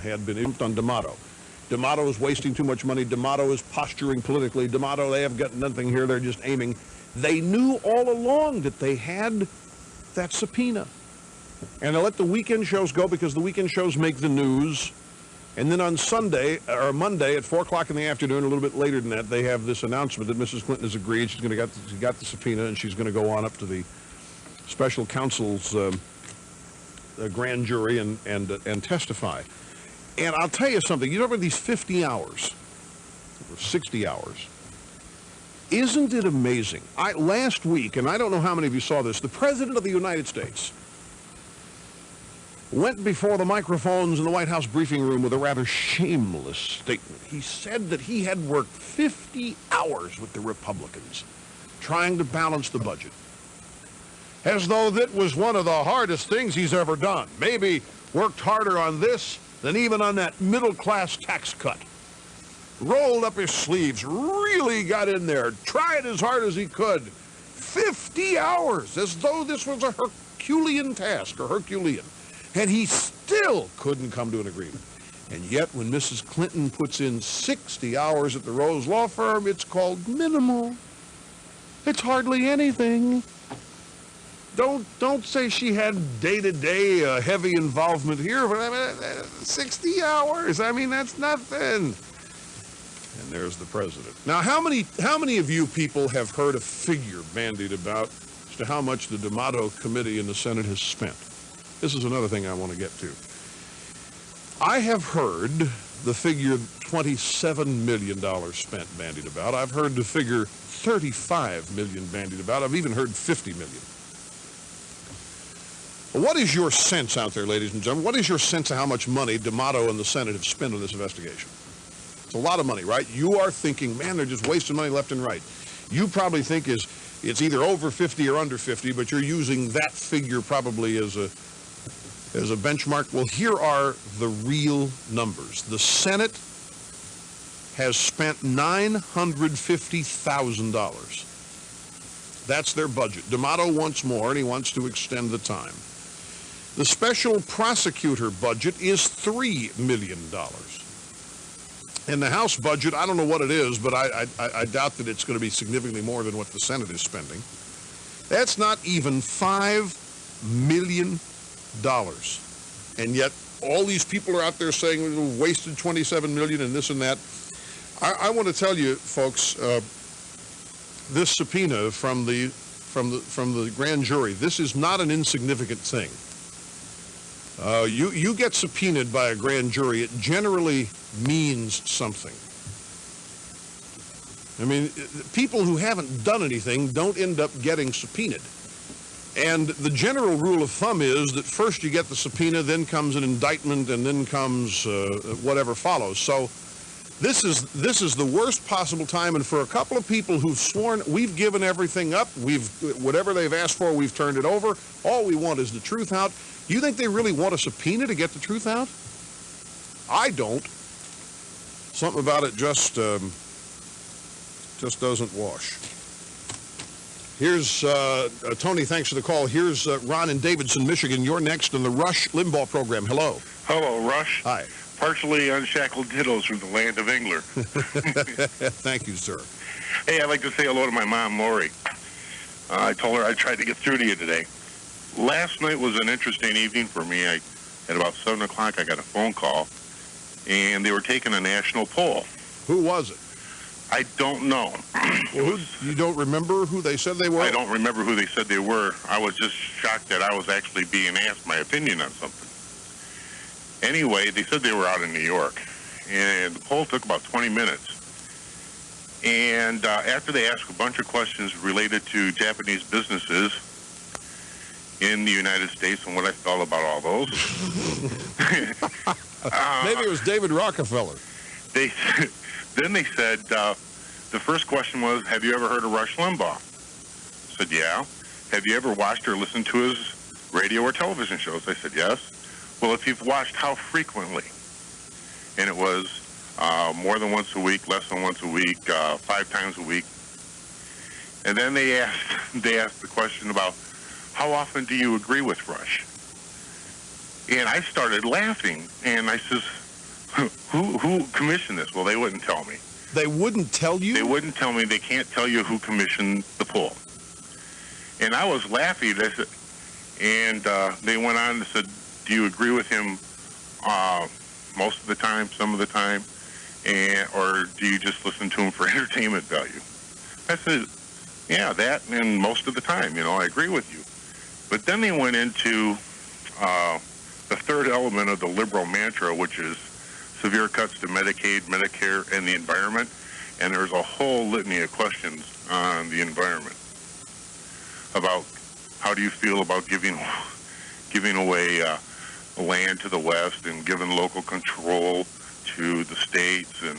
had been imped on D'Amato. D'Amato is wasting too much money. D'Amato is posturing politically. D'Amato, they have got nothing here. They're just aiming. They knew all along that they had that subpoena. And they let the weekend shows go because the weekend shows make the news. And then on Sunday, or Monday at 4 o'clock in the afternoon, a little bit later than that, they have this announcement that Mrs. Clinton has agreed. She got the subpoena, and she's going to go on up to the special counsel's grand jury and testify. And I'll tell you something. You know, over these 50 hours, or 60 hours, isn't it amazing? Last week, and I don't know how many of you saw this, the President of the United States went before the microphones in the White House briefing room with a rather shameless statement. He said that he had worked 50 hours with the Republicans trying to balance the budget, as though that was one of the hardest things he's ever done. Maybe worked harder on this than even on that middle-class tax cut. Rolled up his sleeves, really got in there, tried as hard as he could. 50 hours, as though this was a Herculean task, or Herculean. And he still couldn't come to an agreement. And yet, when Mrs. Clinton puts in 60 hours at the Rose Law Firm, it's called minimal. It's hardly anything. Don't say she had day-to-day heavy involvement here, but I mean, 60 hours, I mean, that's nothing. And there's the president. Now, how many of you people have heard a figure bandied about as to how much the D'Amato committee in the Senate has spent? This is another thing I want to get to. I have heard the figure $27 million spent bandied about. I've heard the figure $35 million bandied about. I've even heard $50 million. What is your sense out there, ladies and gentlemen? What is your sense of how much money D'Amato and the Senate have spent on this investigation? It's a lot of money, right? You are thinking, man, they're just wasting money left and right. You probably think it's either over 50 or under 50, but you're using that figure probably as a benchmark. Well, here are the real numbers. The Senate has spent $950,000. That's their budget. D'Amato wants more, and he wants to extend the time. The special prosecutor budget is $3 million. And the House budget, I don't know what it is, but I doubt that it's going to be significantly more than what the Senate is spending. That's not even $5 million. And yet all these people are out there saying we wasted $27 million and this and that. I want to tell you, folks, this subpoena from the grand jury, this is not an insignificant thing. You get subpoenaed by a grand jury, it generally means something. I mean, people who haven't done anything don't end up getting subpoenaed. And the general rule of thumb is that first you get the subpoena, then comes an indictment, and then comes whatever follows. So this is the worst possible time, and for a couple of people who've sworn, we've given everything up, whatever they've asked for, we've turned it over, all we want is the truth out. You think they really want a subpoena to get the truth out? I don't. Something about it just doesn't wash. Here's, Tony, thanks for the call. Here's Ron in Davidson, Michigan. You're next in the Rush Limbaugh program. Hello. Hello, Rush. Hi. Partially unshackled dittos from the land of Engler. Thank you, sir. Hey, I'd like to say hello to my mom, Lori. I told her I tried to get through to you today. Last night was an interesting evening for me. At about 7 o'clock, I got a phone call, and they were taking a national poll. Who was it? I don't know. Well, you don't remember who they said they were? I don't remember who they said they were. I was just shocked that I was actually being asked my opinion on something. Anyway, they said they were out in New York, and the poll took about 20 minutes. And after they asked a bunch of questions related to Japanese businesses in the United States and what I felt about all those. Maybe it was David Rockefeller. Then they said, the first question was, have you ever heard of Rush Limbaugh? I said, yeah. Have you ever watched or listened to his radio or television shows? I said, yes. Well, if you've watched, how frequently? And it was more than once a week, less than once a week, 5 times a week. And then they asked the question about, how often do you agree with Rush? And I started laughing, and I says, who commissioned this? Well, they wouldn't tell me. They wouldn't tell you? They wouldn't tell me. They can't tell you who commissioned the poll. And I was laughing. And they went on and said, do you agree with him most of the time, some of the time, or do you just listen to him for entertainment value? I said, yeah, that and most of the time, I agree with you. But then they went into the third element of the liberal mantra, which is severe cuts to Medicaid, Medicare, and the environment. And there's a whole litany of questions on the environment about how do you feel about giving away land to the West and giving local control to the states. And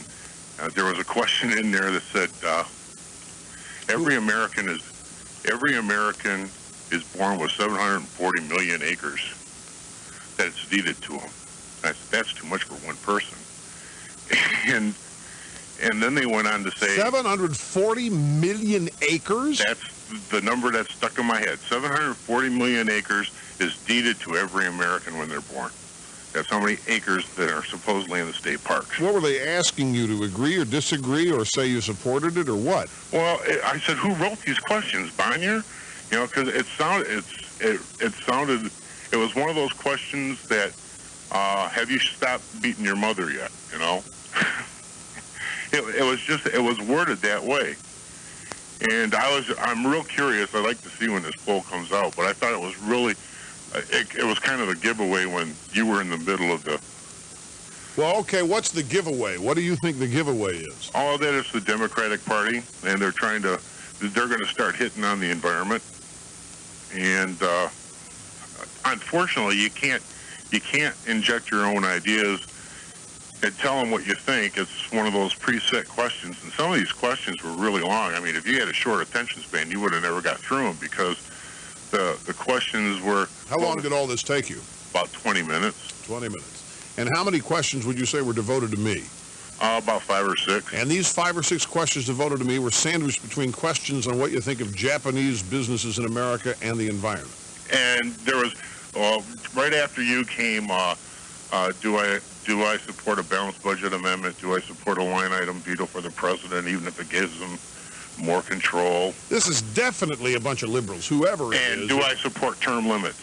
there was a question in there that said every American is born with 740 million acres that it's deeded to them. That's too much for one person. And then they went on to say 740 million acres? That's the number that stuck in my head. 740 million acres is deeded to every American when they're born. That's how many acres that are supposedly in the state parks. What were they asking you, to agree or disagree or say you supported it or what? Well, I said, who wrote these questions, Bonnier? Because it was one of those questions that, have you stopped beating your mother yet? It was worded that way. And I'm real curious. I'd like to see when this poll comes out, but I thought it was really, it was kind of a giveaway when you were in the middle of the... Well, okay, what's the giveaway? What do you think the giveaway is? All of that is the Democratic Party, and they're going to start hitting on the environment. And unfortunately, you can't inject your own ideas and tell them what you think. It's one of those preset questions, and some of these questions were really long. I mean, if you had a short attention span, you would have never got through them because the questions were... How long did all this take you? About 20 minutes. 20 minutes. And how many questions would you say were devoted to me? About 5 or 6. And these 5 or 6 questions devoted to me were sandwiched between questions on what you think of Japanese businesses in America and the environment. And there was, right after you came, do I support a balanced budget amendment? Do I support a line item veto for the president, even if it gives them more control? This is definitely a bunch of liberals, whoever it is. And do I support term limits?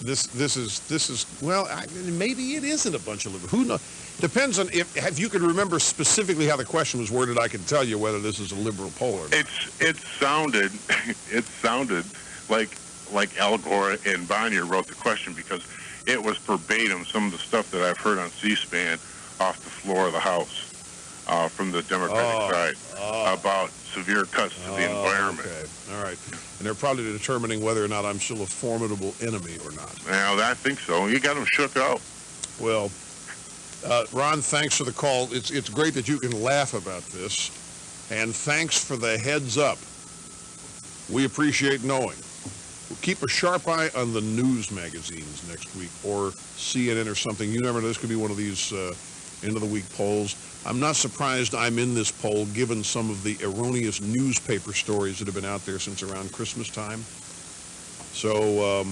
This is well, maybe it isn't a bunch of liberals. Who knows? Depends on if you could remember specifically how the question was worded. I can tell you whether this is a liberal poll or not. It sounded like Al Gore and Bonnier wrote the question, because it was verbatim some of the stuff that I've heard on C-SPAN off the floor of the House from the Democratic side about severe cuts to the environment. Okay. All right. And they're probably determining whether or not I'm still a formidable enemy or not. Well, I think so. You got them shook out. Well, Ron, thanks for the call. It's great that you can laugh about this. And thanks for the heads up. We appreciate knowing. We'll keep a sharp eye on the news magazines next week, or CNN or something. You never know. This could be one of these end-of-the-week polls. I'm not surprised I'm in this poll, given some of the erroneous newspaper stories that have been out there since around Christmas time. So,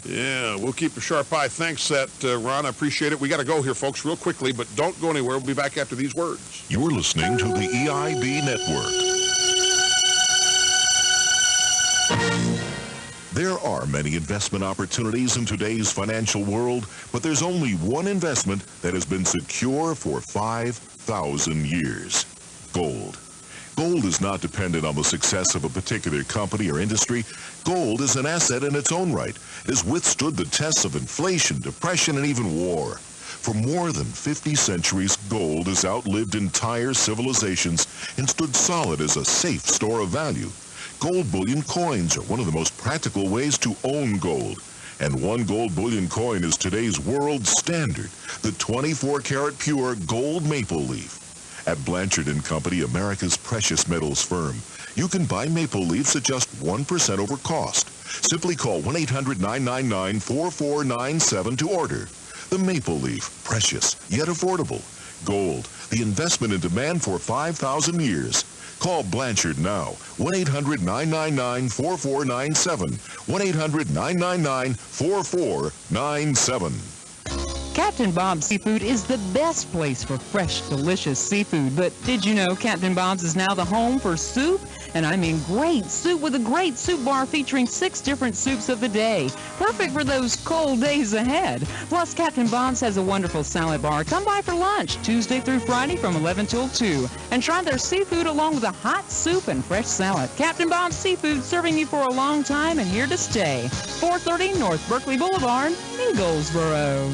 yeah, we'll keep a sharp eye. Thanks, Ron. I appreciate it. We got to go here, folks, real quickly, but don't go anywhere. We'll be back after these words. You're listening to the EIB Network. There are many investment opportunities in today's financial world, but there's only one investment that has been secure for 5,000 years: gold. Gold is not dependent on the success of a particular company or industry. Gold is an asset in its own right. It has withstood the tests of inflation, depression, and even war. For more than 50 centuries, gold has outlived entire civilizations and stood solid as a safe store of value. Gold bullion coins are one of the most practical ways to own gold. And one gold bullion coin is today's world standard, the 24-karat pure gold maple leaf. At Blanchard & Company, America's precious metals firm, you can buy maple leafs at just 1% over cost. Simply call 1-800-999-4497 to order. The maple leaf, precious yet affordable. Gold, the investment in demand for 5,000 years. Call Blanchard now, 1-800-999-4497, 1-800-999-4497. Captain Bob's Seafood is the best place for fresh, delicious seafood. But did you know Captain Bob's is now the home for soup? And I mean great soup, with a great soup bar featuring 6 different soups of the day. Perfect for those cold days ahead. Plus, Captain Bob's has a wonderful salad bar. Come by for lunch Tuesday through Friday from 11 till 2. And try their seafood along with a hot soup and fresh salad. Captain Bob's Seafood, serving you for a long time and here to stay. 430 North Berkeley Boulevard in Goldsboro.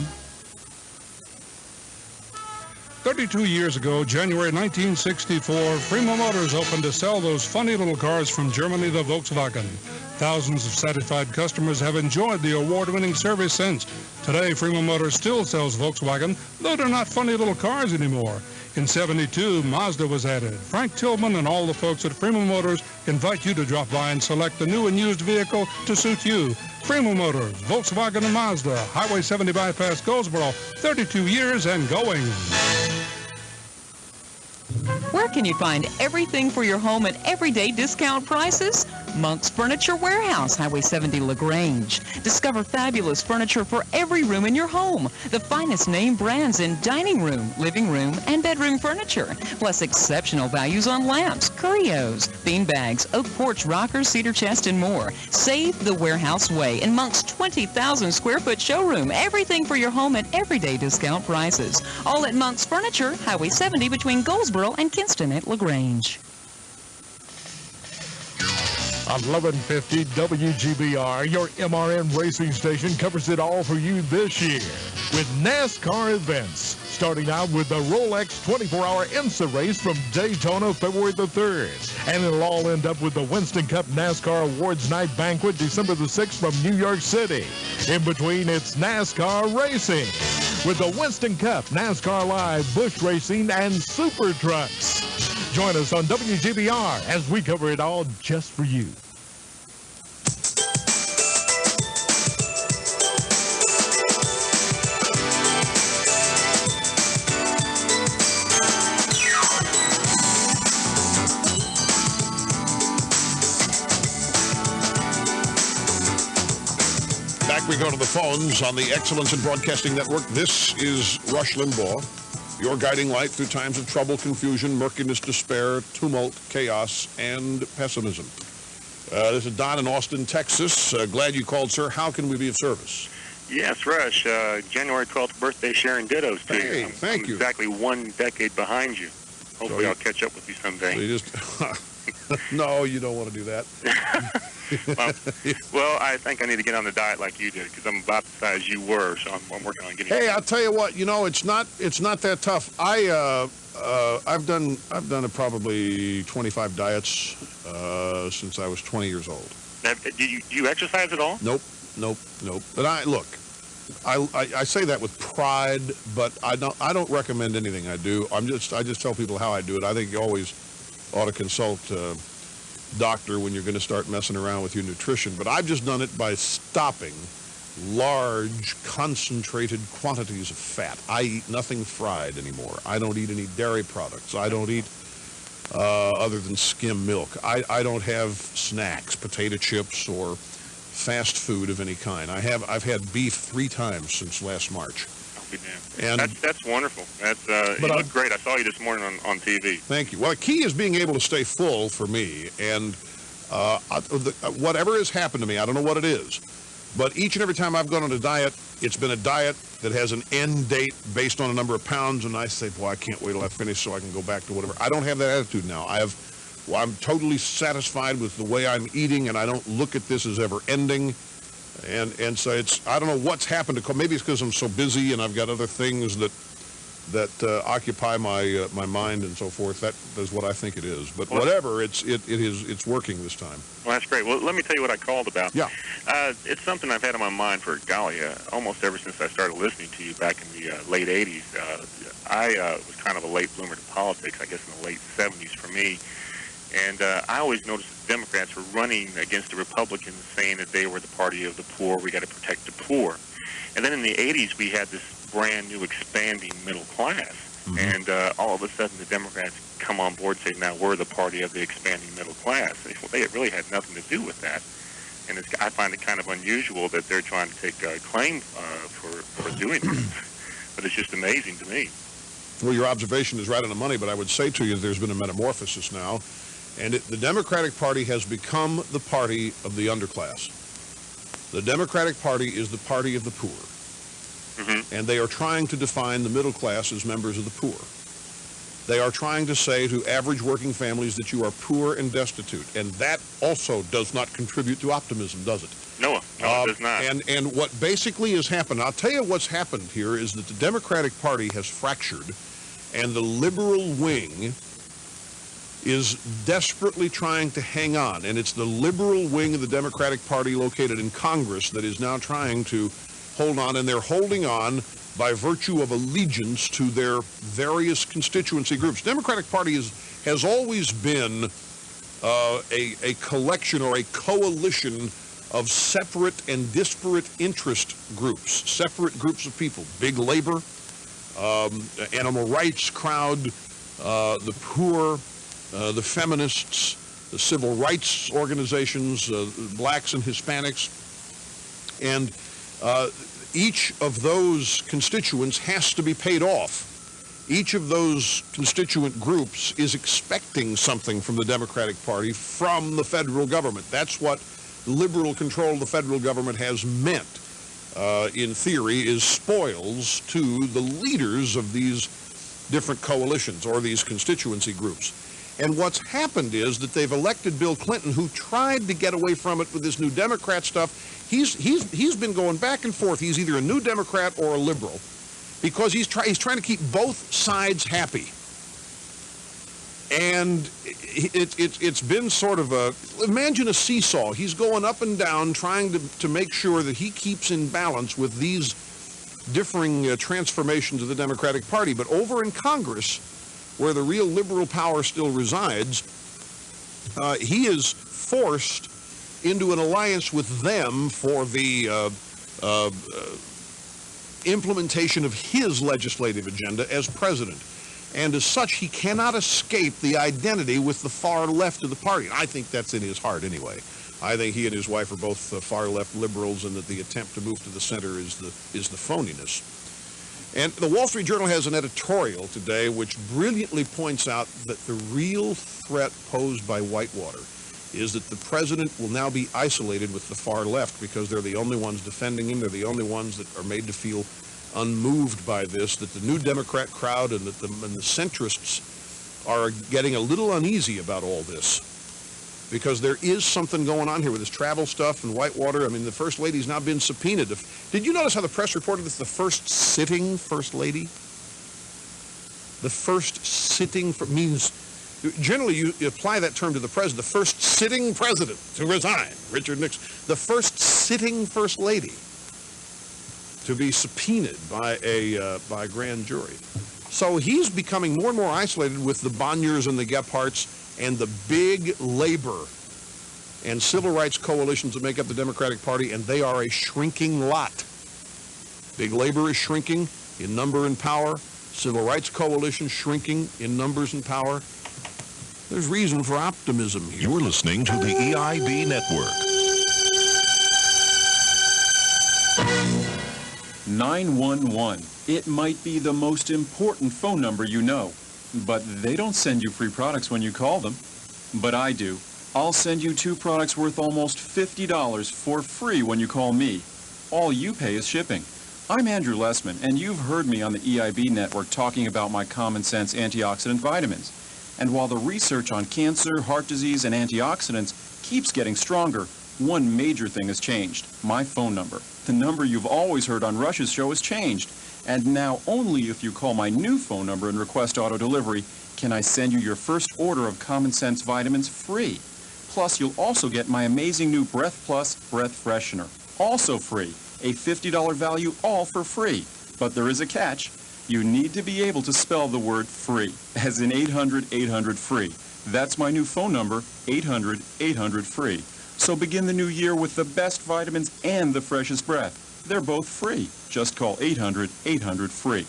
32 years ago, January 1964, Fremont Motors opened to sell those funny little cars from Germany, the Volkswagen. Thousands of satisfied customers have enjoyed the award-winning service since. Today, Fremont Motors still sells Volkswagen, though they're not funny little cars anymore. In '72, Mazda was added. Frank Tillman and all the folks at Fremont Motors invite you to drop by and select a new and used vehicle to suit you. Fremont Motors, Volkswagen and Mazda, Highway 70 bypass Goldsboro, 32 years and going. Where can you find everything for your home at everyday discount prices? Monk's Furniture Warehouse, Highway 70 LaGrange. Discover fabulous furniture for every room in your home. The finest name brands in dining room, living room, and bedroom furniture. Plus exceptional values on lamps, curios, bean bags, oak porch rockers, cedar chest, and more. Save the warehouse way in Monk's 20,000 square foot showroom. Everything for your home at everyday discount prices. All at Monk's Furniture, Highway 70 between Goldsboro and Kinston at LaGrange. On 1150 WGBR, your MRN racing station covers it all for you this year with NASCAR events. Starting out with the Rolex 24-hour IMSA race from Daytona, February the 3rd. And it'll all end up with the Winston Cup NASCAR Awards Night Banquet, December the 6th from New York City. In between, it's NASCAR racing with the Winston Cup, NASCAR Live, Busch Racing, and Super Trucks. Join us on WGBR as we cover it all just for you. Back we go to the phones on the Excellence in Broadcasting Network. This is Rush Limbaugh, your guiding light through times of trouble, confusion, murkiness, despair, tumult, chaos, and pessimism. This is Don in Austin, Texas. Glad you called, sir. How can we be of service? Yes, Rush. January 12th birthday, Sharon Dittos to you. Thank you. Exactly 1 decade behind you. Hopefully I'll catch up with you someday. So you just no, you don't want to do that. well, I think I need to get on the diet like you did because I'm about the size you were, so I'm working on getting. Hey, I'll tell you what. You know, it's not that tough. I've done probably 25 diets since I was 20 years old. Do you exercise at all? Nope. But I say that with pride, but I don't recommend anything I do. I just tell people how I do it. I think you always ought to consult a doctor when you're going to start messing around with your nutrition. But I've just done it by stopping large, concentrated quantities of fat. I eat nothing fried anymore. I don't eat any dairy products. I don't eat other than skim milk. I don't have snacks, potato chips, or fast food of any kind. I've had beef 3 times since last March. And that's wonderful. You look great. I saw you this morning on TV. Thank you. Well, the key is being able to stay full for me. And whatever has happened to me, I don't know what it is, but each and every time I've gone on a diet, it's been a diet that has an end date based on a number of pounds, and I say, boy, I can't wait till I finish so I can go back to whatever. I don't have that attitude now. I'm totally satisfied with the way I'm eating, and I don't look at this as ever ending. And so I don't know what's happened to, maybe it's because I'm so busy and I've got other things that occupy my mind and so forth. That is what I think it is. But whatever, it's working this time. Well, that's great. Well, let me tell you what I called about. Yeah. It's something I've had on my mind for, golly, almost ever since I started listening to you back in the late 80s. I was kind of a late bloomer to politics, I guess in the late 70s for me. And I always noticed that the Democrats were running against the Republicans, saying that they were the party of the poor, we got to protect the poor. And then in the 80s, we had this brand new expanding middle class. Mm-hmm. And all of a sudden, the Democrats come on board and say, now we're the party of the expanding middle class. Well, they really had nothing to do with that. And I find it kind of unusual that they're trying to take claim for doing this. But it's just amazing to me. Well, your observation is right on the money, but I would say to you there's been a metamorphosis now, and the Democratic Party has become the party of the underclass. The Democratic Party is the party of the poor, and they are trying to define the middle class as members of the poor. They are trying to say to average working families that you are poor and destitute, and that also does not contribute to optimism, does it? No, it does not. And what basically has happened, I'll tell you what's happened here, is that the Democratic Party has fractured, and the liberal wing is desperately trying to hang on. And it's the liberal wing of the Democratic Party located in Congress that is now trying to hold on, and they're holding on by virtue of allegiance to their various constituency groups. Democratic Party has always been a collection or a coalition of separate and disparate interest groups, separate groups of people, big labor, animal rights crowd, the poor, the feminists, the civil rights organizations, blacks and Hispanics, and each of those constituents has to be paid off. Each of those constituent groups is expecting something from the Democratic Party from the federal government. That's what liberal control of the federal government has meant, in theory, is spoils to the leaders of these different coalitions or these constituency groups. And what's happened is that they've elected Bill Clinton, who tried to get away from it with this New Democrat stuff. He's been going back and forth. He's either a New Democrat or a liberal, because he's trying to keep both sides happy. And it's been sort of imagine a seesaw. He's going up and down trying to make sure that he keeps in balance with these differing transformations of the Democratic Party. But over in Congress, where the real liberal power still resides, he is forced into an alliance with them for the implementation of his legislative agenda as president. And as such, he cannot escape the identity with the far left of the party. And I think that's in his heart anyway. I think he and his wife are both far left liberals, and that the attempt to move to the center is the phoniness. And the Wall Street Journal has an editorial today which brilliantly points out that the real threat posed by Whitewater is that the president will now be isolated with the far left, because they're the only ones defending him. They're the only ones that are made to feel unmoved by this, that the New Democrat crowd and the centrists are getting a little uneasy about all this, because there is something going on here with this travel stuff and Whitewater. I mean, the First Lady's now been subpoenaed. Did you notice how the press reported this? The first sitting First Lady? The first sitting means, generally you apply that term to the president, the first sitting president to resign, Richard Nixon. The first sitting First Lady to be subpoenaed by a grand jury. So he's becoming more and more isolated with the Bonniers and the Gephardts and the big labor and civil rights coalitions that make up the Democratic Party, and they are a shrinking lot. Big labor is shrinking in number and power. Civil rights coalition shrinking in numbers and power. There's reason for optimism here. You're listening to the EIB Network. 911. It might be the most important phone number you know, but they don't send you free products when you call them. But I do. I'll send you 2 products worth almost $50 for free when you call me. All you pay is shipping. I'm Andrew Lessman, and you've heard me on the EIB network talking about my common sense antioxidant vitamins. And while the research on cancer, heart disease, and antioxidants keeps getting stronger, one major thing has changed: my phone number. The number you've always heard on Rush's show has changed. And now only if you call my new phone number and request auto delivery can I send you your first order of Common Sense vitamins free. Plus, you'll also get my amazing new Breath Plus Breath Freshener, also free. A $50 value, all for free. But there is a catch. You need to be able to spell the word free, as in 800-800-FREE. That's my new phone number, 800-800-FREE. So begin the new year with the best vitamins and the freshest breath. They're both free. Just call 800-800-FREE.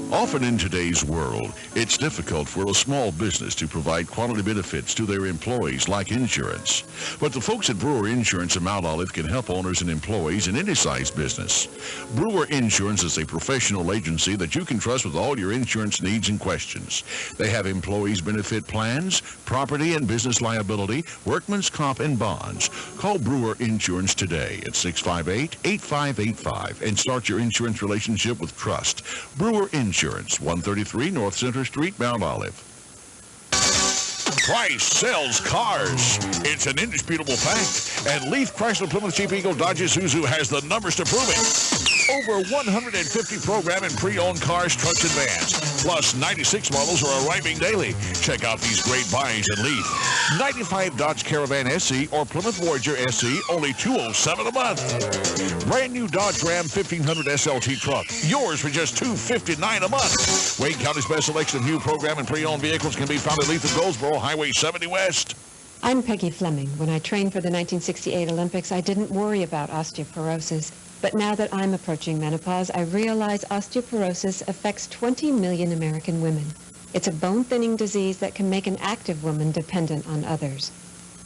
Often in today's world, it's difficult for a small business to provide quality benefits to their employees like insurance. But the folks at Brewer Insurance in Mount Olive can help owners and employees in any size business. Brewer Insurance is a professional agency that you can trust with all your insurance needs and questions. They have employees benefit plans, property and business liability, workman's comp and bonds. Call Brewer Insurance today at 658-8585 and start your insurance relationship with trust. Brewer Insurance, 133 North Center Street, Mount Olive. Price sells cars. It's an indisputable fact. And Leaf Chrysler Plymouth Jeep Eagle Dodge Isuzu has the numbers to prove it. Over 150 program and pre-owned cars, trucks, and vans. Plus, 96 models are arriving daily. Check out these great buys at Leaf. 95 Dodge Caravan SE or Plymouth Voyager SE, only $207 a month. Brand new Dodge Ram 1500 SLT truck, yours for just $259 a month. Wayne County's best selection of new program and pre-owned vehicles can be found at Leaf of Goldsboro, Highway 70 West. I'm Peggy Fleming. When I trained for the 1968 Olympics, I didn't worry about osteoporosis. But now that I'm approaching menopause, I realize osteoporosis affects 20 million American women. It's a bone-thinning disease that can make an active woman dependent on others.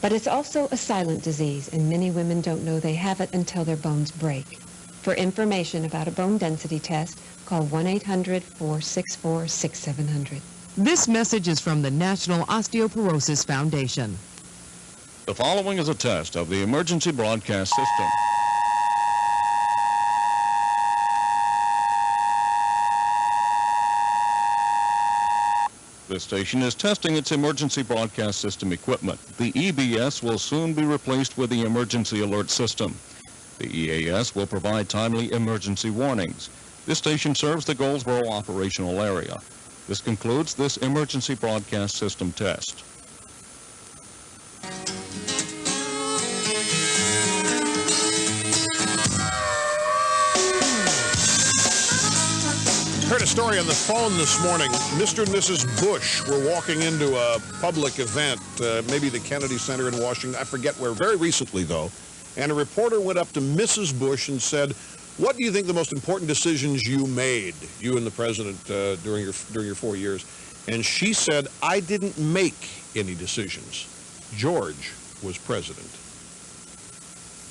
But it's also a silent disease, and many women don't know they have it until their bones break. For information about a bone density test, call 1-800-464-6700. This message is from the National Osteoporosis Foundation. The following is a test of the emergency broadcast system. This station is testing its emergency broadcast system equipment. The EBS will soon be replaced with the emergency alert system. The EAS will provide timely emergency warnings. This station serves the Goldsboro operational area. This concludes this emergency broadcast system test. Heard a story on the phone this morning. Mr. and Mrs. Bush were walking into a public event, maybe the Kennedy Center in Washington, I forget where, very recently though, and a reporter went up to Mrs. Bush and said, "What do you think the most important decisions you made, you and the president, during your 4 years?" And she said, "I didn't make any decisions. George was president."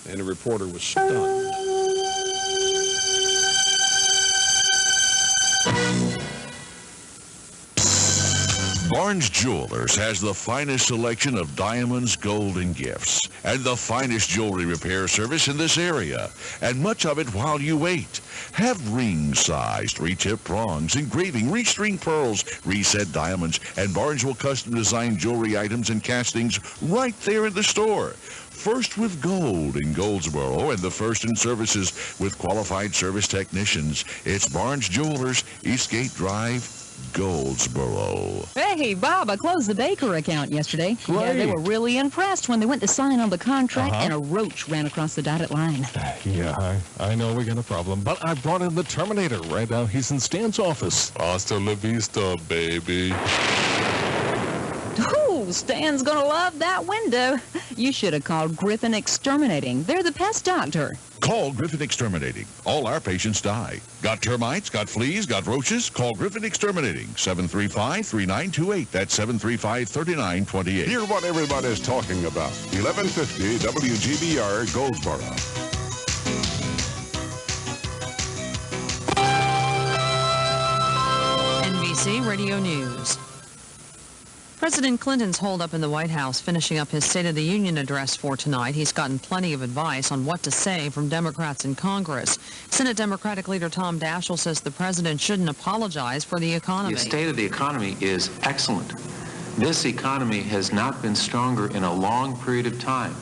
And the reporter was stunned. Barnes Jewelers has the finest selection of diamonds, gold, and gifts, and the finest jewelry repair service in this area, and much of it while you wait. Have ring-sized, re-tip prongs, engraving, restring pearls, reset diamonds, and Barnes will custom design jewelry items and castings right there in the store. First with gold in Goldsboro, and the first in services with qualified service technicians. It's Barnes Jewelers, Eastgate Drive, Goldsboro. Hey, Bob, I closed the Baker account yesterday. Yeah, they were really impressed when they went to sign on the contract and a roach ran across the dotted line. Yeah, I know we got a problem, but I brought in the Terminator. Right now, he's in Stan's office. Hasta la vista, baby. Ooh, Stan's gonna love that window. You should have called Griffin Exterminating. They're the pest doctor. Call Griffin Exterminating. All our patients die. Got termites, got fleas, got roaches? Call Griffin Exterminating. 735-3928. That's 735-3928. Hear what everybody's talking about. 1150 WGBR Goldsboro. NBC Radio News. President Clinton's holdup in the White House, finishing up his State of the Union address for tonight. He's gotten plenty of advice on what to say from Democrats in Congress. Senate Democratic leader Tom Daschle says the president shouldn't apologize for the economy. The state of the economy is excellent. This economy has not been stronger in a long period of time.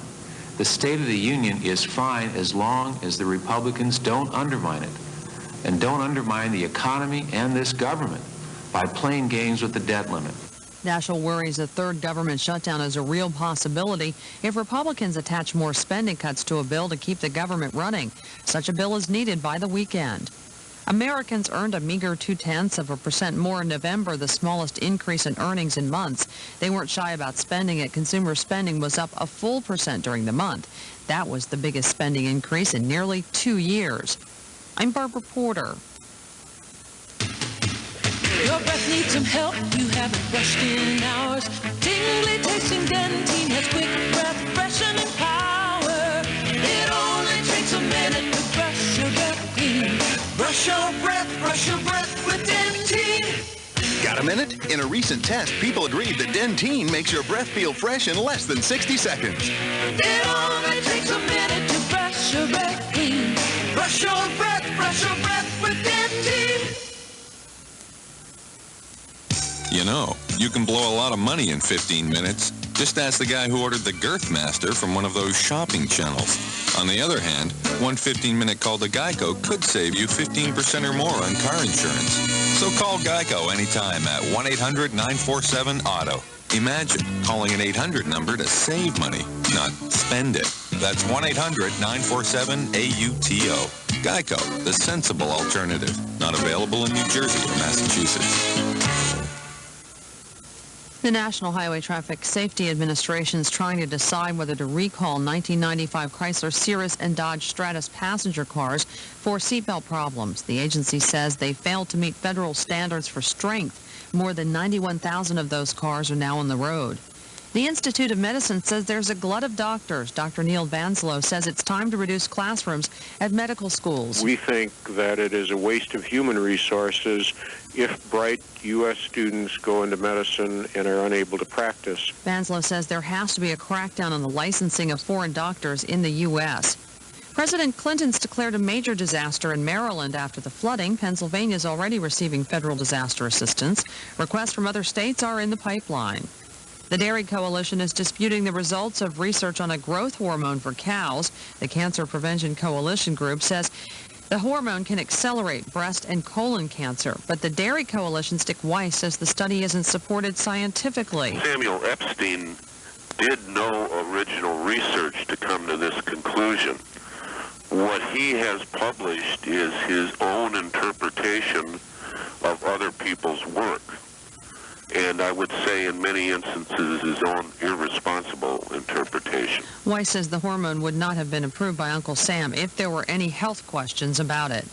The State of the Union is fine as long as the Republicans don't undermine it, and don't undermine the economy and this government by playing games with the debt limit. Daschle worries a third government shutdown is a real possibility if Republicans attach more spending cuts to a bill to keep the government running. Such a bill is needed by the weekend. Americans earned a meager 0.2% more in November, the smallest increase in earnings in months. They weren't shy about spending it. Consumer spending was up a full % during the month. That was the biggest spending increase in nearly 2 years. I'm Barbara Porter. Your breath needs some help, you haven't brushed in hours. Tingly tasting Dentine has quick breath, freshening power. It only takes a minute to brush your breath clean. Brush your breath with Dentine. Got a minute? In a recent test, people agreed that Dentine makes your breath feel fresh in less than 60 seconds. It only takes a minute to brush your breath clean. Brush your breath with Dentine. You know, you can blow a lot of money in 15 minutes. Just ask the guy who ordered the Girth Master from one of those shopping channels. On the other hand, one 15-minute call to Geico could save you 15% or more on car insurance. So call Geico anytime at 1-800-947-AUTO. Imagine calling an 800 number to save money, not spend it. That's 1-800-947-AUTO. Geico, the sensible alternative. Not available in New Jersey or Massachusetts. The National Highway Traffic Safety Administration is trying to decide whether to recall 1995 Chrysler Cirrus and Dodge Stratus passenger cars for seatbelt problems. The agency says they failed to meet federal standards for strength. More than 91,000 of those cars are now on the road. The Institute of Medicine says there's a glut of doctors. Dr. Neil Banslow says it's time to reduce classrooms at medical schools. We think that it is a waste of human resources if bright U.S. students go into medicine and are unable to practice. Banslow says there has to be a crackdown on the licensing of foreign doctors in the U.S. President Clinton's declared a major disaster in Maryland after the flooding. Pennsylvania is already receiving federal disaster assistance. Requests from other states are in the pipeline. The Dairy Coalition is disputing the results of research on a growth hormone for cows. The Cancer Prevention Coalition group says the hormone can accelerate breast and colon cancer, but the Dairy Coalition's Dick Weiss says the study isn't supported scientifically. Samuel Epstein did no original research to come to this conclusion. What he has published is his own interpretation of other people's work. And I would say in many instances his own irresponsible interpretation. Weiss says the hormone would not have been approved by Uncle Sam if there were any health questions about it.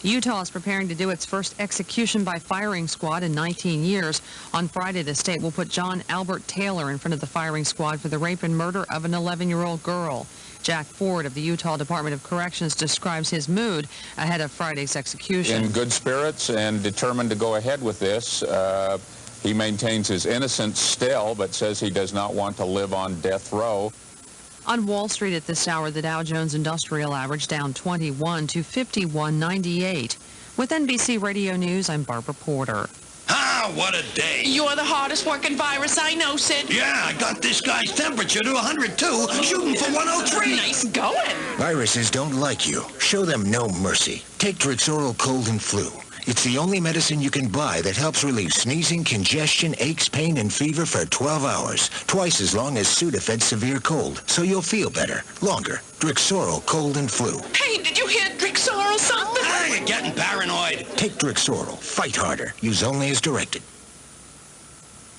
Utah is preparing to do its first execution by firing squad in 19 years. On Friday, the state will put John Albert Taylor in front of the firing squad for the rape and murder of an 11-year-old girl. Jack Ford of the Utah Department of Corrections describes his mood ahead of Friday's execution. In good spirits and determined to go ahead with this. He maintains his innocence still, but says he does not want to live on death row. On Wall Street at this hour, the Dow Jones Industrial Average down 21 to 51.98. With NBC Radio News, I'm Barbara Porter. Ah, what a day. You're the hardest working virus I know, Sid. Yeah, I got this guy's temperature to 102, shooting for 103. Nice going. Viruses don't like you. Show them no mercy. Take Drixoral Cold and Flu. It's the only medicine you can buy that helps relieve sneezing, congestion, aches, pain, and fever for 12 hours. Twice as long as Sudafed's severe cold. So you'll feel better. Longer. Drixoral Cold and Flu. Hey, did you hear Drixoral something? Ah, you're getting paranoid. Take Drixoral. Fight harder. Use only as directed.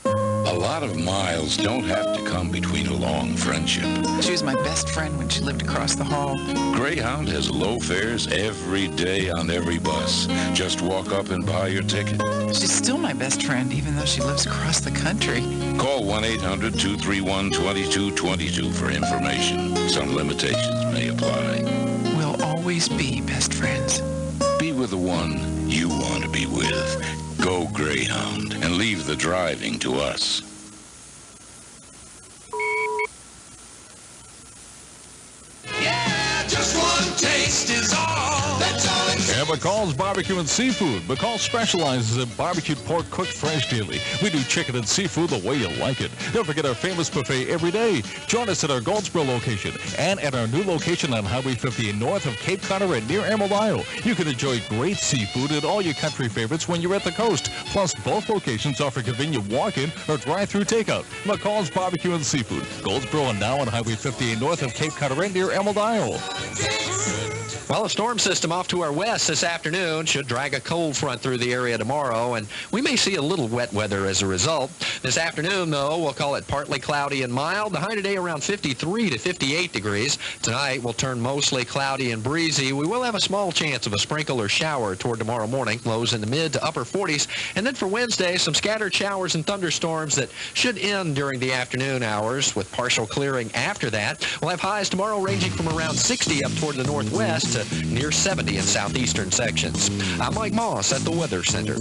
A lot of miles don't have to come between a long friendship. She was my best friend when she lived across the hall. Greyhound has low fares every day on every bus. Just walk up and buy your ticket. She's still my best friend, even though she lives across the country. Call 1-800-231-2222 for information. Some limitations may apply. We'll always be best friends. Be with the one you want to be with. Go Greyhound and leave the driving to us. Yeah, just one taste is all. That's all it And McCall's Barbecue and Seafood. McCall specializes in barbecued pork cooked fresh daily. We do chicken and seafood the way you like it. Don't forget our famous buffet every day. Join us at our Goldsboro location and at our new location on Highway 50 north of Cape Cod and near Emerald Isle. You can enjoy great seafood and all your country favorites when you're at the coast. Plus, both locations offer convenient walk-in or drive-through takeout. McCall's Barbecue and Seafood. Goldsboro and now on Highway 50 north of Cape Cod and near Emerald Isle. Well, a storm system off to our west this afternoon should drag a cold front through the area tomorrow, and we may see a little wet weather as a result. This afternoon, though, we'll call it partly cloudy and mild. The high today around 53 to 58 degrees. Tonight will turn mostly cloudy and breezy. We will have a small chance of a sprinkle or shower toward tomorrow morning, lows in the mid to upper 40s. And then for Wednesday, some scattered showers and thunderstorms that should end during the afternoon hours with partial clearing after that. We'll have highs tomorrow ranging from around 60 up toward the northwest to near 70 in southeastern sections. I'm Mike Moss at the Weather Center.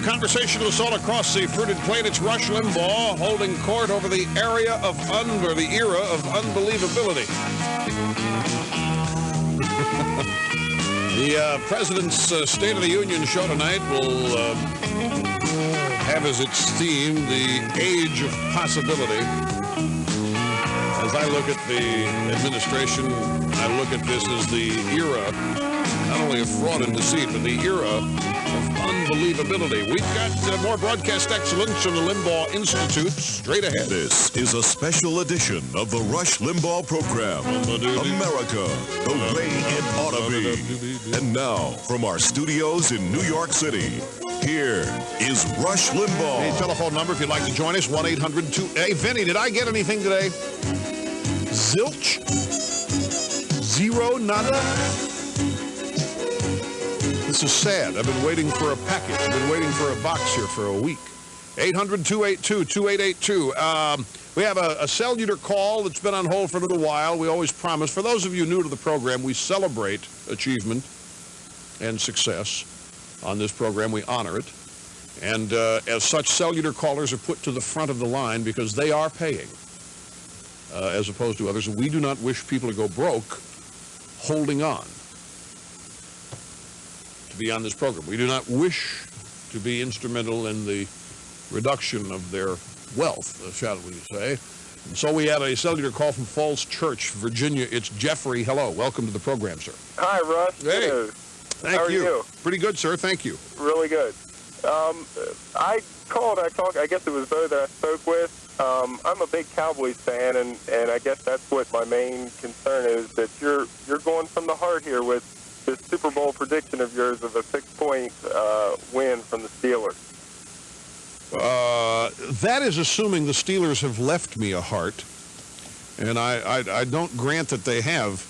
Conversationalists all across the fruited plain. It's Rush Limbaugh holding court over the era of unbelievability. The President's State of the Union show tonight will have as its theme the age of possibility. As I look at the administration, I look at this as the era, not only of fraud and deceit, but the era of unbelievability. We've got more broadcast excellence from the Limbaugh Institute straight ahead. This is a special edition of the Rush Limbaugh program, America, the way it ought to be. And now, from our studios in New York City, here is Rush Limbaugh. The telephone number, if you'd like to join us, 1-800-2... Hey, Vinny, did I get anything today? Zilch? Zero? Nada? This is sad. I've been waiting for a package. I've been waiting for a box here for a week. 800-282-2882. We have a cellular call that's been on hold for a little while. We always promise. For those of you new to the program, we celebrate achievement and success. On this program, we honor it. And as such, cellular callers are put to the front of the line because they are paying, as opposed to others. We do not wish people to go broke holding on to be on this program. We do not wish to be instrumental in the reduction of their wealth, shall we say. And so we had a cellular call from Falls Church, Virginia. It's Jeffrey. Hello. Welcome to the program, sir. Hi, Russ. Hey. Good. Thank How are you? Pretty good, sir. Thank you. Really good. I called, I guess it was Bo that I spoke with. I'm a big Cowboys fan, and I guess that's what my main concern is, that you're going from the heart here with this Super Bowl prediction of yours of a 6-point win from the Steelers. That is assuming the Steelers have left me a heart, and I don't grant that they have.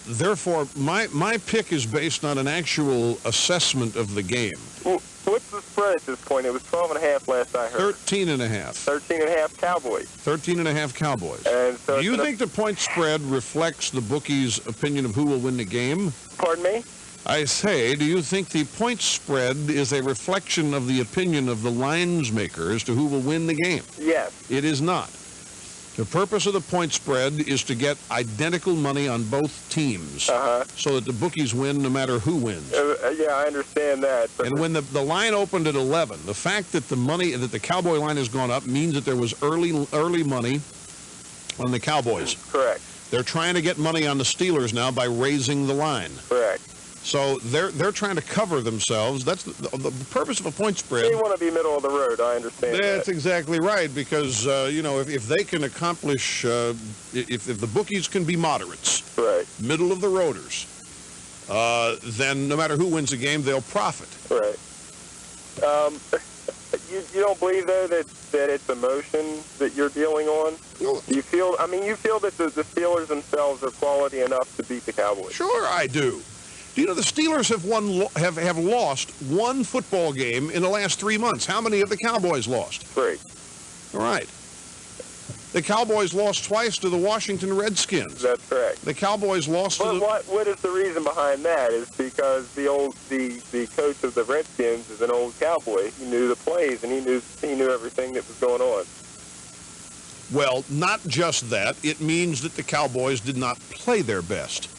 Therefore, my pick is based on an actual assessment of the game. Well, what's the spread at this point? It was 12.5 last I heard. 13.5. 13.5 Cowboys. 13.5 Cowboys. And so do you think the point spread reflects the bookie's opinion of who will win the game? Pardon me? I say, do you think the point spread is a reflection of the opinion of the lines maker as to who will win the game? Yes. It is not. The purpose of the point spread is to get identical money on both teams, so that the bookies win no matter who wins. Yeah, I understand that. And when the line opened at 11, the fact that the Cowboy line has gone up means that there was early money on the Cowboys. Correct. They're trying to get money on the Steelers now by raising the line. Correct. So they're trying to cover themselves. That's the purpose of a point spread. They want to be middle of the road. I understand. That's exactly right, because if they can accomplish, if the bookies can be moderates, right, middle of the roaders, then no matter who wins the game, they'll profit. Right. You don't believe though that it's emotion that you're dealing on? Do you feel? I mean, you feel that the Steelers themselves are quality enough to beat the Cowboys? Sure, I do. Do you know the Steelers have lost one football game in the last 3 months? How many have the Cowboys lost? 3. All right. The Cowboys lost twice to the Washington Redskins. That's correct. The Cowboys lost to the... What is the reason behind that? Is because the coach of the Redskins is an old Cowboy. He knew the plays, and he knew everything that was going on. Well, not just that. It means that the Cowboys did not play their best.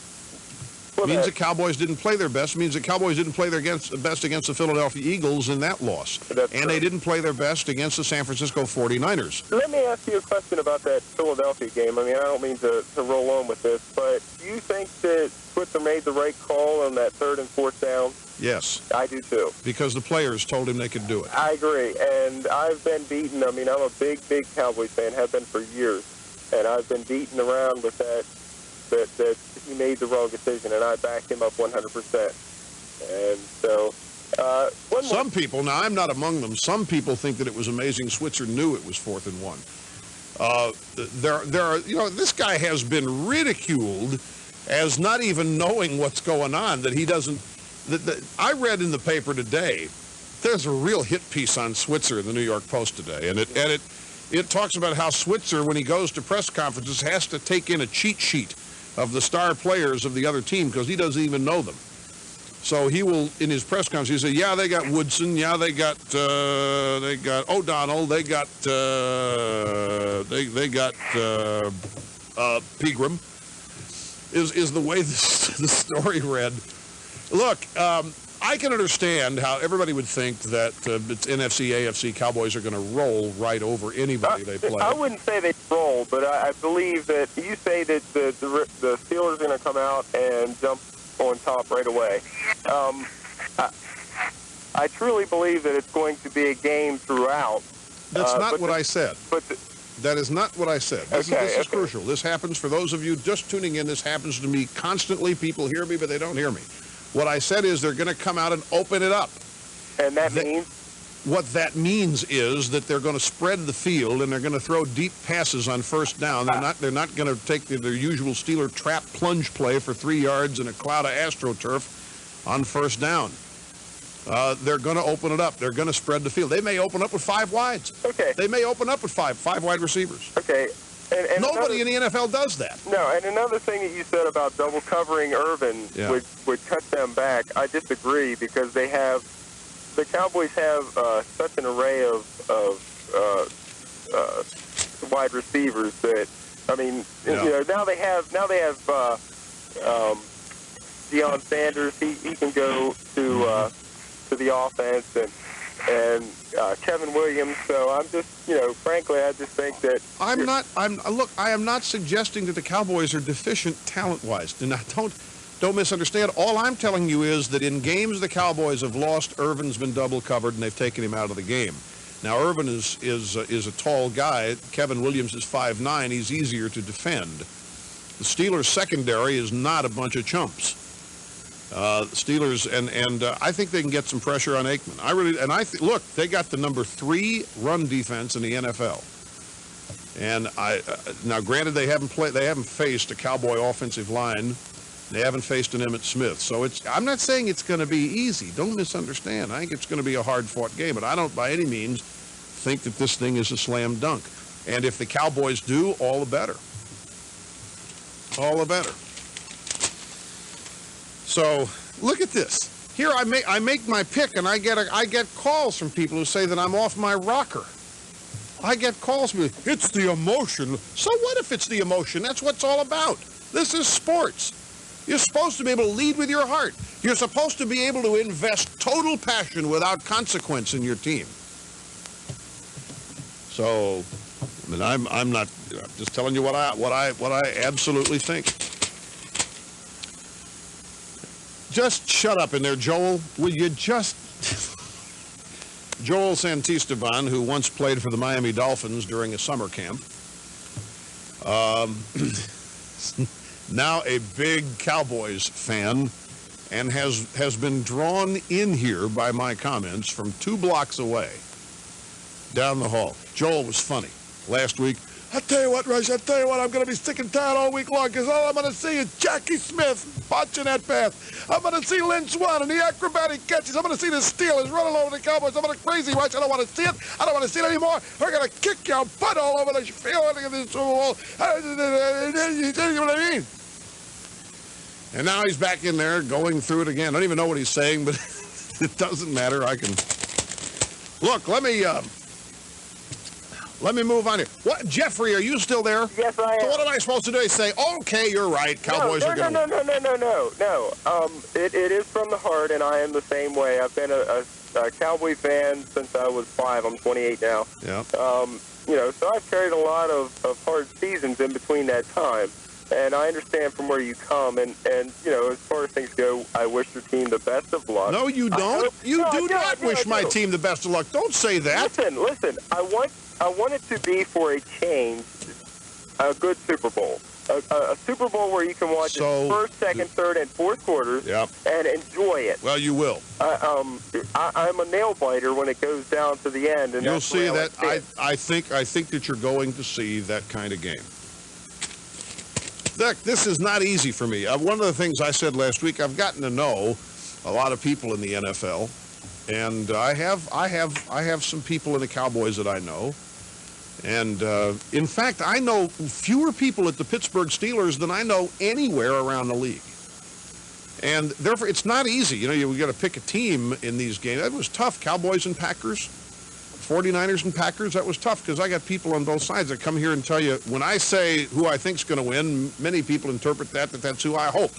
Means the Cowboys didn't play their best. Means the Cowboys didn't play their best against the Philadelphia Eagles in that loss. And they didn't play their best against the San Francisco 49ers. Let me ask you a question about that Philadelphia game. I mean, I don't mean to roll on with this, but do you think that Switzer made the right call on that 3rd and 4th down? Yes. I do too. Because the players told him they could do it. I agree. And I've been beaten. I mean, I'm a big Cowboys fan, have been for years. And I've been beaten around with that he made the wrong decision, and I back him up 100%. And so, some people, now I'm not among them, some people think that it was amazing Switzer knew it was 4th and 1. There are, you know, this guy has been ridiculed as not even knowing what's going on, that he doesn't. I read in the paper today, there's a real hit piece on Switzer in the New York Post today, and it talks about how Switzer, when he goes to press conferences, has to take in a cheat sheet of the star players of the other team because he doesn't even know them. So he will, in his press conference, he say, yeah, they got Woodson, yeah, they got O'Donnell, they got Pegram, is the way the story read. Look, I can understand how everybody would think that it's NFC, AFC, Cowboys are going to roll right over anybody they play. I wouldn't say they roll, but I believe that you say that the Steelers are going to come out and jump on top right away. I truly believe that it's going to be a game throughout. That's not what I said. That is not what I said. This is crucial. This happens, for those of you just tuning in, this happens to me constantly. People hear me, but they don't hear me. What I said is they're going to come out and open it up. And that means? What that means is that they're going to spread the field and they're going to throw deep passes on 1st down. They're not going to take their usual Steeler trap plunge play for 3 yards in a cloud of AstroTurf on 1st down. They're going to open it up. They're going to spread the field. They may open up with 5 wides. Okay. They may open up with five wide receivers. Okay. And nobody in the NFL does that. No, and another thing that you said about double covering Irvin would cut them back, I disagree, because the Cowboys have such an array of wide receivers that, I mean, you know, now they have Deion Sanders. He can go to the offense, and Kevin Williams. So I'm just, you know, frankly, I just think that look, I am not suggesting that the Cowboys are deficient talent-wise. Don't misunderstand. All I'm telling you is that in games the Cowboys have lost, Irvin's been double covered and they've taken him out of the game. Now Irvin is a tall guy. Kevin Williams is 5'9". He's easier to defend. The Steelers secondary is not a bunch of chumps. The Steelers, and I think they can get some pressure on Aikman. Look, they got the number 3 run defense in the NFL. And now granted they haven't faced a Cowboy offensive line. They haven't faced an Emmitt Smith. So I'm not saying it's going to be easy. Don't misunderstand. I think it's going to be a hard-fought game, but I don't by any means think that this thing is a slam dunk. And if the Cowboys do, all the better. All the better. So look at this. Here I make my pick, and I get calls from people who say that I'm off my rocker. I get calls from people, it's the emotion. So what if it's the emotion? That's what it's all about. This is sports. You're supposed to be able to lead with your heart. You're supposed to be able to invest total passion without consequence in your team. So, I mean, I'm not, I'm just telling you what I absolutely think. Just shut up in there, Joel. Will you just... Joel Santisteban, who once played for the Miami Dolphins during a summer camp, now a big Cowboys fan, and has been drawn in here by my comments from 2 blocks away down the hall. Joel was funny last week. I tell you what, Rush, I'm going to be sick and tired all week long because all I'm going to see is Jackie Smith botching that pass. I'm going to see Lynn Swann and the acrobatic catches. I'm going to see the Steelers running over the Cowboys. I'm going to crazy, Rush. I don't want to see it. I don't want to see it anymore. We're going to kick your butt all over the field in this Super Bowl. You know what I mean? And now he's back in there going through it again. I don't even know what he's saying, but it doesn't matter. I can... Look, let Let me move on here. What, Jeffrey, are you still there? Yes, I am. So what am I supposed to do? Say, okay, you're right. Cowboys are going to win. No. It is from the heart, and I am the same way. I've been a Cowboy fan since I was 5. I'm 28 now. Yeah. So I've carried a lot of hard seasons in between that time. And I understand from where you come, and as far as things go, I wish your team the best of luck. No, you don't. You do not wish my team the best of luck. Don't say that. Listen. I want it to be for a change, a good Super Bowl. A Super Bowl where you can watch the first, second, third, and fourth quarters and enjoy it. Well, you will. I'm a nail biter when it goes down to the end. And you'll see that. I think that you're going to see that kind of game. Look, this is not easy for me. One of the things I said last week, I've gotten to know a lot of people in the NFL, and I have some people in the Cowboys that I know. And in fact, I know fewer people at the Pittsburgh Steelers than I know anywhere around the league. And therefore, it's not easy. We got to pick a team in these games. That was tough. Cowboys and Packers, 49ers and Packers, that was tough because I got people on both sides that come here and tell you, when I say who I think's going to win, many people interpret that's who I hope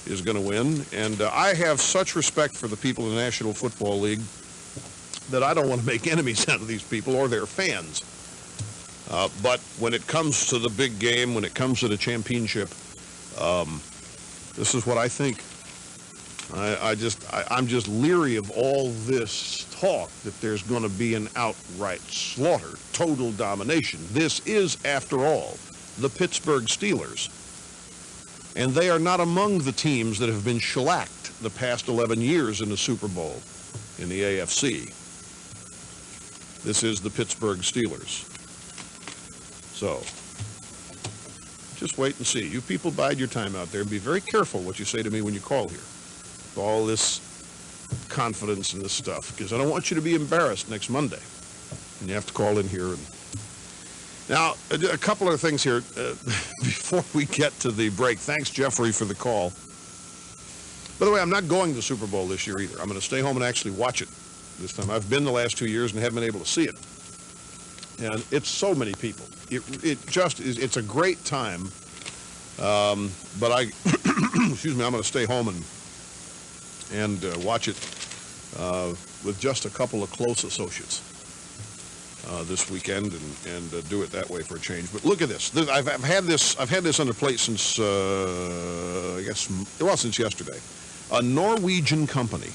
is going to win. And I have such respect for the people in the National Football League that I don't want to make enemies out of these people or their fans. But when it comes to the big game, when it comes to the championship, this is what I think. I'm just leery of all this talk that there's going to be an outright slaughter, total domination. This is, after all, the Pittsburgh Steelers. And they are not among the teams that have been shellacked the past 11 years in the Super Bowl in the AFC. This is the Pittsburgh Steelers. So, just wait and see. You people bide your time out there and be very careful what you say to me when you call here. All this confidence in this stuff, because I don't want you to be embarrassed next Monday. And you have to call in here. Now, a couple of things here before we get to the break. Thanks, Jeffrey, for the call. By the way, I'm not going to the Super Bowl this year either. I'm going to stay home and actually watch it this time. I've been the last 2 years and haven't been able to see it. And it's so many people. It just is. It's a great time. But excuse me, I'm going to stay home and watch it with just a couple of close associates this weekend and do it that way for a change. But look at this. I've had this on the plate since since yesterday. A Norwegian company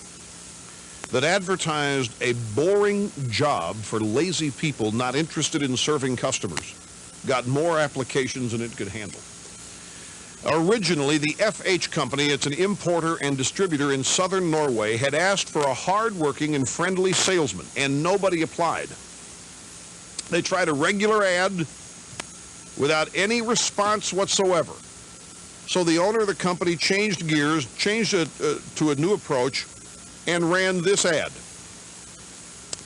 that advertised a boring job for lazy people not interested in serving customers got more applications than it could handle. Originally, the FH company, it's an importer and distributor in southern Norway, had asked for a hard-working and friendly salesman, and nobody applied. They tried a regular ad without any response whatsoever. So the owner of the company changed gears, changed it to a new approach, and ran this ad.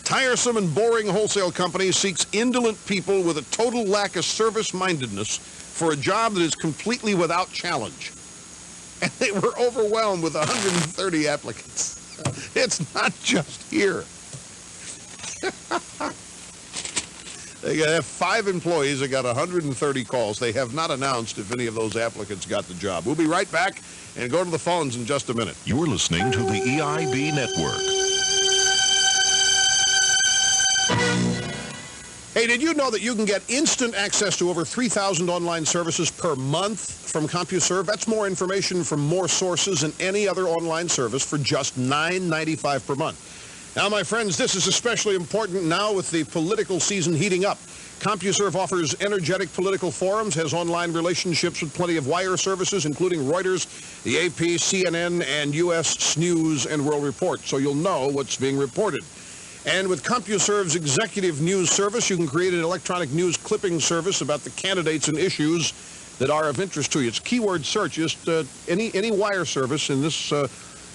Tiresome and boring wholesale company seeks indolent people with a total lack of service-mindedness for a job that is completely without challenge. And they were overwhelmed with 130 applicants. It's not just here. They have 5 employees. They got 130 calls. They have not announced if any of those applicants got the job. We'll be right back and go to the phones in just a minute. You're listening to the EIB Network. Hey, did you know that you can get instant access to over 3,000 online services per month from CompuServe? That's more information from more sources than any other online service for just $9.95 per month. Now, my friends, this is especially important now with the political season heating up. CompuServe offers energetic political forums, has online relationships with plenty of wire services, including Reuters, the AP, CNN, and U.S. News and World Report, so you'll know what's being reported. And with CompuServe's executive news service, you can create an electronic news clipping service about the candidates and issues that are of interest to you. It's keyword search. Just any wire service in this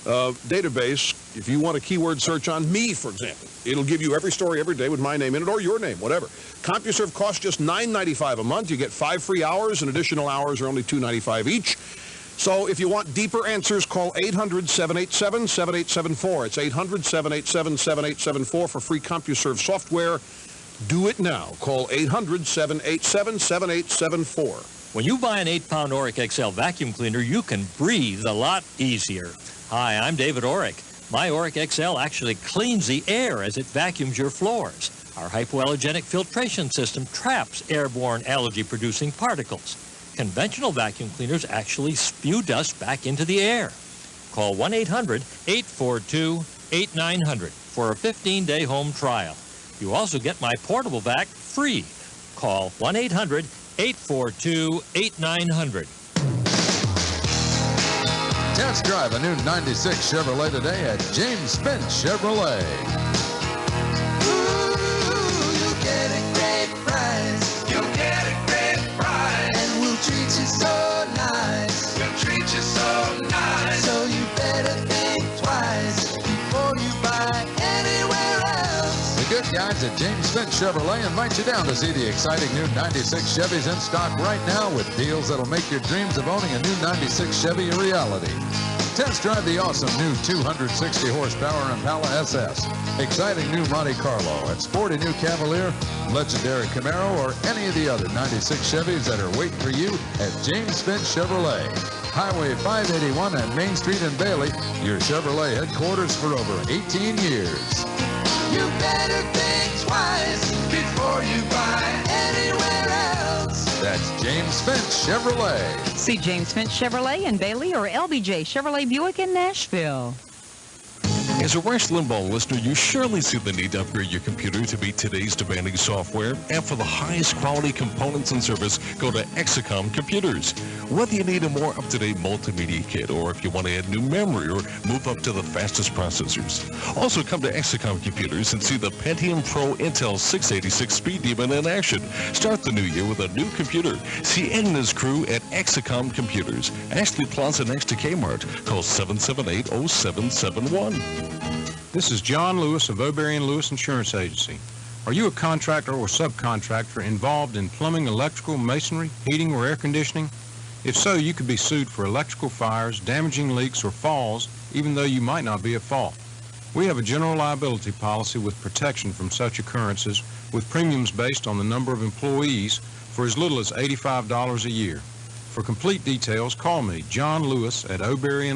database, if you want a keyword search on me, for example, it'll give you every story every day with my name in it or your name, whatever. CompuServe costs just $9.95 a month. You get 5 free hours, and additional hours are only $2.95 each. So if you want deeper answers, call 800-787-7874. It's 800-787-7874 for free CompuServe software Do it now. Call 800-787-7874. When you buy an 8-pound Oric XL vacuum cleaner, you can breathe a lot easier. Hi, I'm David Oric. My Oric XL actually cleans the air as it vacuums your floors. Our hypoallergenic filtration system traps airborne allergy-producing particles. Conventional vacuum cleaners actually spew dust back into the air. Call 1-800-842-8900 for a 15-day home trial. You also get my portable vac free. Call 1-800-842-8900. Test drive a new 96 Chevrolet today at James Finch Chevrolet. You'll get a great price. You'll get a great price. And we'll treat you so nice. We'll treat you so nice. So you better think twice before you buy anywhere else. The good guys at James Finch Chevrolet invite you down to see the exciting new 96 Chevys in stock right now with deals that'll make your dreams of owning a new 96 Chevy a reality. Test drive the awesome new 260 horsepower Impala SS, exciting new Monte Carlo, and sporty new Cavalier, legendary Camaro, or any of the other 96 Chevys that are waiting for you at James Finch Chevrolet. Highway 581 and Main Street in Bailey, your Chevrolet headquarters for over 18 years. You better think twice before you buy anywhere else. That's James Finch Chevrolet. See James Finch Chevrolet in Bailey or LBJ Chevrolet Buick in Nashville. As a Rush Limbaugh listener, you surely see the need to upgrade your computer to meet today's demanding software, and for the highest quality components and service, go to Exacom Computers. Whether you need a more up-to-date multimedia kit, or if you want to add new memory or move up to the fastest processors. Also come to Exacom Computers and see the Pentium Pro Intel 686 Speed Demon in action. Start the new year with a new computer. See Ed and his crew at Exacom Computers, Ashley Plaza next to Kmart. Call 778-0771. This is John Lewis of O'Berry & Lewis Insurance Agency. Are you a contractor or subcontractor involved in plumbing, electrical, masonry, heating, or air conditioning? If so, you could be sued for electrical fires, damaging leaks, or falls, even though you might not be at fault. We have a general liability policy with protection from such occurrences, with premiums based on the number of employees for as little as $85 a year. For complete details, call me, John Lewis, at O'Berry &